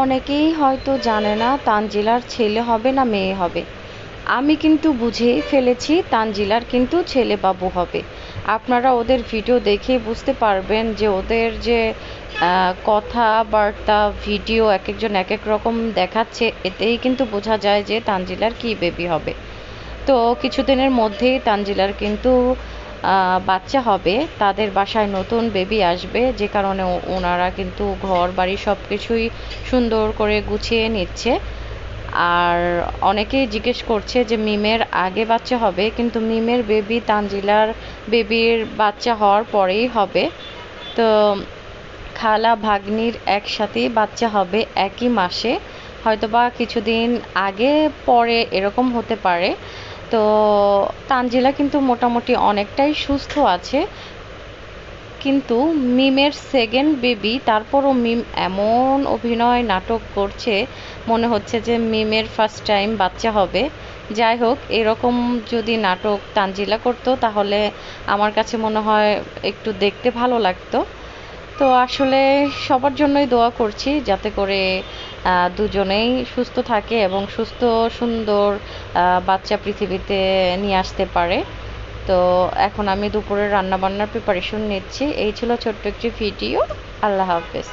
অনেকেই হয়তো জানে না তানজিলার ছেলে হবে না মেয়ে হবে। আমি কিন্তু বুঝেই ফেলেছি তানজিলার কিন্তু ছেলে বাবু হবে। আপনারা ওদের ভিডিও দেখেই বুঝতে পারবেন যে ওদের যে কথাবার্তা ভিডিও এক একজন এক এক রকম দেখাচ্ছে, এতেই কিন্তু বোঝা যায় যে তানজিলার কি বেবি হবে। তো কিছুদিনের মধ্যেই তানজিলার কিন্তু বাচ্চা হবে, তাদের বাসায় নতুন বেবি আসবে, যে কারণে ওনারা কিন্তু ঘর বাড়ি সব কিছুই সুন্দর করে গুছিয়ে নিচ্ছে। আর অনেকেই জিজ্ঞেস করছে যে মিমের আগে বাচ্চা হবে, কিন্তু মিমের বেবি তানজিলার বেবির বাচ্চা হওয়ার পরেই হবে। তো খালা ভাগ্নির একসাথেই বাচ্চা হবে একই মাসে, হয়তোবা কিছুদিন আগে পরে এরকম হতে পারে। তো তানজিলা কিন্তু মোটামুটি অনেকটাই সুস্থ আছে, কিন্তু মিমের সেকেন্ড বেবি, তারপরও মিম এমন অভিনয় নাটক করছে মনে হচ্ছে যে মিমের ফার্স্ট টাইম বাচ্চা হবে। যাই হোক, এরকম যদি নাটক তানজিলা করতো তাহলে আমার কাছে মনে হয় একটু দেখতে ভালো লাগতো। তো আসলে সবার জন্যই দোয়া করছি যাতে করে দুজনেই সুস্থ থাকে এবং সুস্থ সুন্দর বাচ্চা পৃথিবীতে নিয়ে আসতে পারে। তো এখন আমি দুপুরে রান্না বান্নার প্রিপারেশন নিচ্ছি। এই ছিল ছোট্ট একটি ভিডিও। আল্লাহ হাফেজ।